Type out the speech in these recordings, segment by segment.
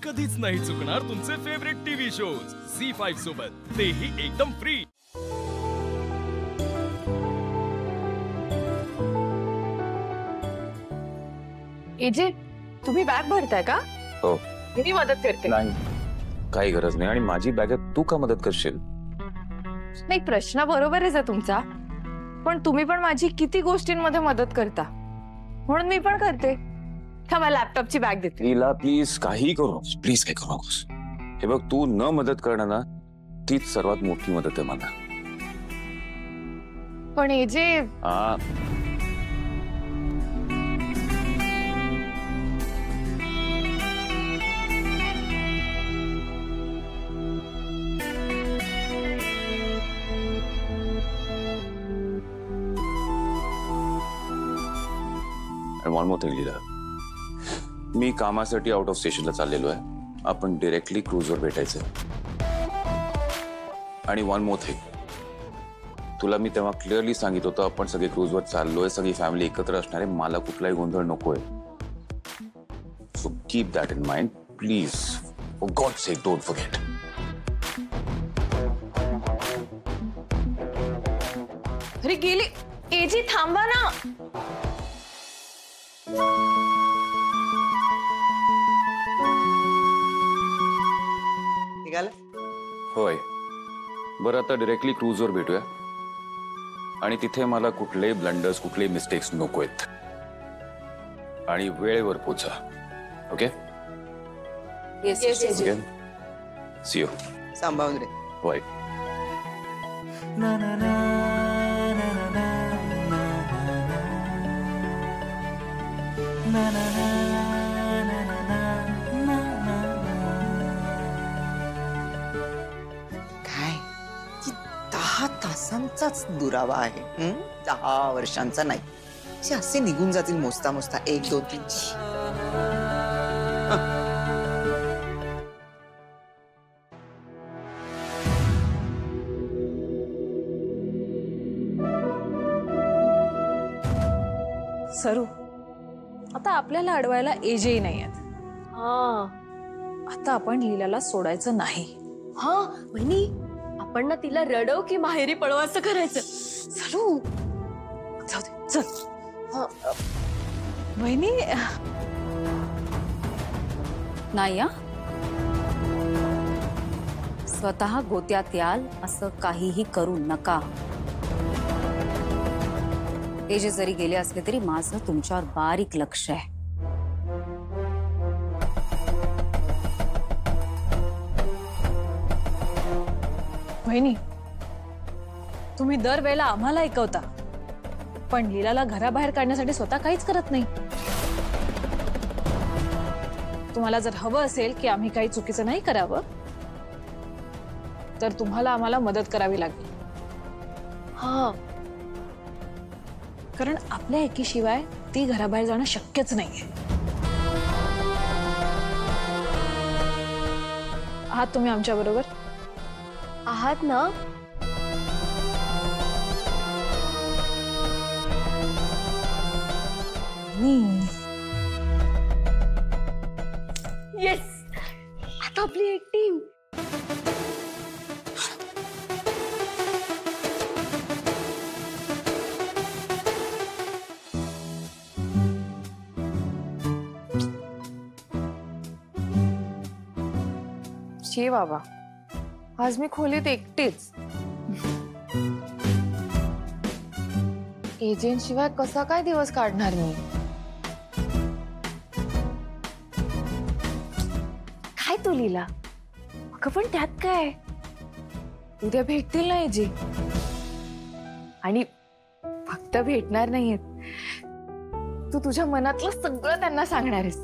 कधीच नाही चुकणार तुमचे फेवरेट टीव्ही शोज झी5 सोबत, तेही एकदम फ्री। एजे, तुम्ही बॅग भरताय का? हो। मी मदत करते। नाही, काही गरज नाही। आणि माझी बॅग आहे, तू का मदत करशील? नाही, प्रश्न बरोबरच आहे तुमचा, पण तुम्ही पण माझी किती गोष्टींमध्ये मदत करता, म्हणून मी पण करते। का मला लॅपटॉपची बॅग देते? लीला प्लीज काही करू नकोस, प्लीज काही करू नकोस। हे बघ, तू न मदत करणं ना, तीच सर्वात मोठी मदत आहे मला। पण एजे, one more thing, लीला, मी कामासाठी आउट ऑफ स्टेशनला चाललेलो आहे। आपण डायरेक्टली क्रूजवर भेटायचंय। आणि वन मोर थिंग, तुला मी तेव्हा क्लिअरली सांगितलं होतं आपण सगळे क्रूजवर चाललोय, सगळी फॅमिली एकत्र असणार आहे, मला कुठलाही गोंधळ नकोय। So keep that in mind please, for God sake don't forget. अरे गेली एजी, थांबा ना। होय, बरं आता डायरेक्टली क्रूजवर भेटूया आणि तिथे मला कुठले ब्लंडर्स, कुठले मिस्टेक्स नकोयत आणि वेळेवर पोचा। Okay? Yes yes yes. See you. सांभाळून रे। होय। तासांचाच दुरावा आहे, 10 वर्षांचा नाही। जे असे निघून जातील मोजता मोजता, 1 2 3। सरू, आता आपल्याला अडवायला एजही नाही आहेत। आता आपण लीलाला सोडायचं नाही। हा वहिनी, आपण ना तिला रडव की माहेरी पळव असं करायचं। सरू, जाऊ दे, चल। वहिनी नाही, स्वतः गोत्यात याल असं काहीही करू नका। हे जे जरी गेले असले तरी माझं तुमच्यावर बारीक लक्ष आहे। वहिनी, तुम्ही दरवेळेला आम्हाला ऐकवता, पण लीलाला घराबाहेर काढण्यासाठी स्वतः काहीच करत नाही। तुम्हाला जर हवं असेल की आम्ही काही चुकीचं नाही करावं, तर तुम्हाला आम्हाला मदत करावी लागेल। हा, कारण आपल्या एकीशिवाय ती घराबाहेर जाणं शक्यच नाहीये। आहात तुम्ही आमच्या बरोबर? आहात ना? येस, आता आपली एक टीम। शे बाबा, आज मी खोलीत एकटीच। एजंटशिवाय कसा काय दिवस काढणार मी? काय तू लीला? अगं पण त्यात काय, उद्या भेटतील ना एजी, आणि फक्त भेटणार नाहीयेत, तू तुझ्या मनातलं सगळं त्यांना सांगणार आहेस।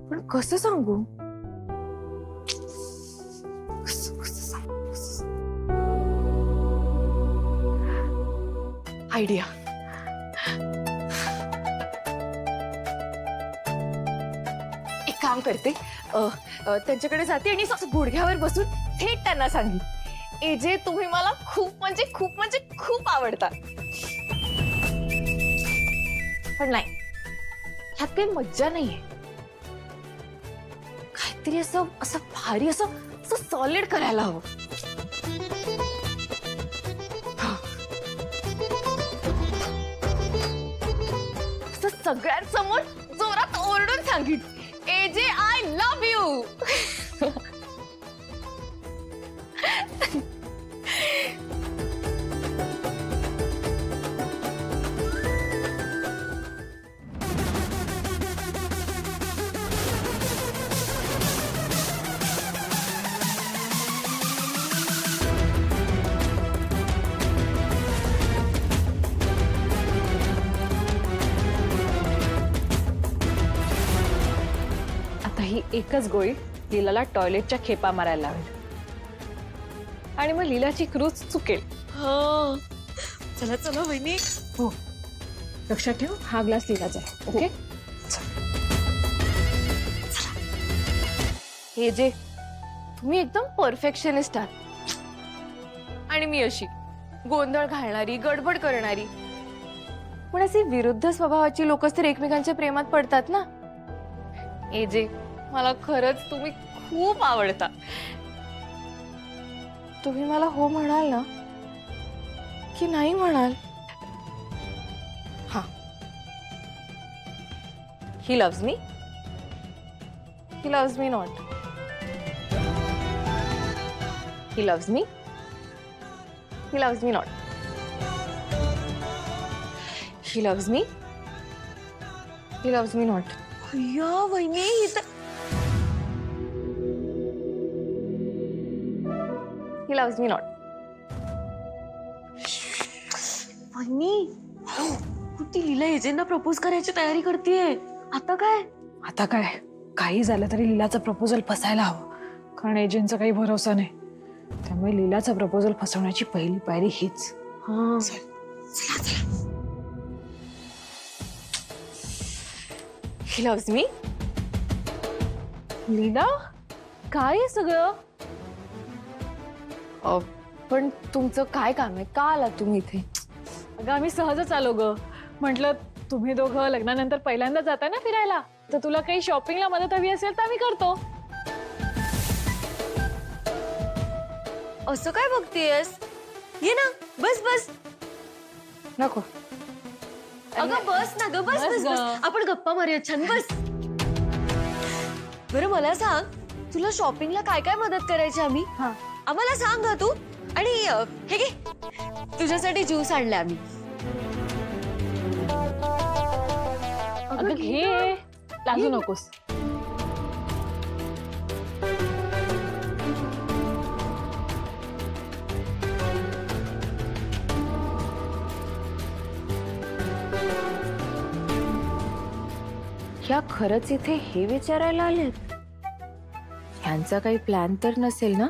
पण कसं सांगू? आयडिया, एक काम करते, त्यांच्याकडे जाते आणि गुडघ्यावर बसून थेट त्यांना सांगेन, एजे तुम्ही मला खूप खूप आवडता। पण नाही, ह्यात काही मज्जा नाहीये। काहीतरी असं असं भारी असं असं सॉलिड करायला हवं. असं सगळ्यांसमोर जोरात ओरडून सांगीन, एजे आय लव्ह यू. ही एकच गोळी लीलाला टॉयलेटच्या खेपा मारायला लावेल आणि मग लीलाची क्रूज चुकेल. चला चला वहिनी. हो, लक्षात ठेव, हा ग्लास लीलाचा आहे. ओके. हे जे तुम्ही एकदम परफेक्शनिस्ट आहात आणि मी अशी गोंधळ घालणारी, गडबड करणारी. पण अशी विरुद्ध स्वभावाची लोकच तर एकमेकांच्या प्रेमात पडतात ना. ए जे, मला खरंच तुम्ही खूप आवडता. तुम्ही मला हो म्हणाल ना की नाही म्हणाल? हा, he loves me, he loves me not. He loves me, he loves me not. He loves me, he loves me not. या वहिनी, ही तर He loves me not. वहिनी, ती लीला एजेंना प्रपोज करायची तयारी करतेय. आता काय? आता काय, काही झालं तरी लीलाचं प्रपोजल फसायला हवं, कारण एजंटचा काही भरोसा नाही. त्यामुळे लीलाचं प्रपोजल फसवण्याची पहिली पायरी हीच. हा, He loves me. लीला, काय आहे सगळं? पण तुमचं काय काम आहे? का आला तुम्ही इथे? अगं आम्ही सहजच आलो ग. म्हटलं तुम्ही दोघं लग्नानंतर पहिल्यांदा जाताय ना फिरायला, तर तुला काही शॉपिंगला मदत हवी असेल तर आम्ही करतो. असं काय बघतेयस? ये ना, बस बस. नको. अगं बस ना ग, बस बस बस. आपण गप्पा मारूया छान, बस. बरं मला सांग, तुला शॉपिंगला काय काय मदत करायची आम्ही? हा, आम्हाला सांग तू. आणि हे घे, तुझ्यासाठी ज्यूस आणले आम्ही. अगं घे, लाजू नकोस. ह्या खरंच इथे हे विचारायला आलेत? ह्यांचा काही प्लॅन तर नसेल ना?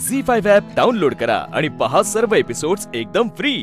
झी5 ॲप डाउनलोड करा आणि पहा सर्व एपिसोड्स एकदम फ्री.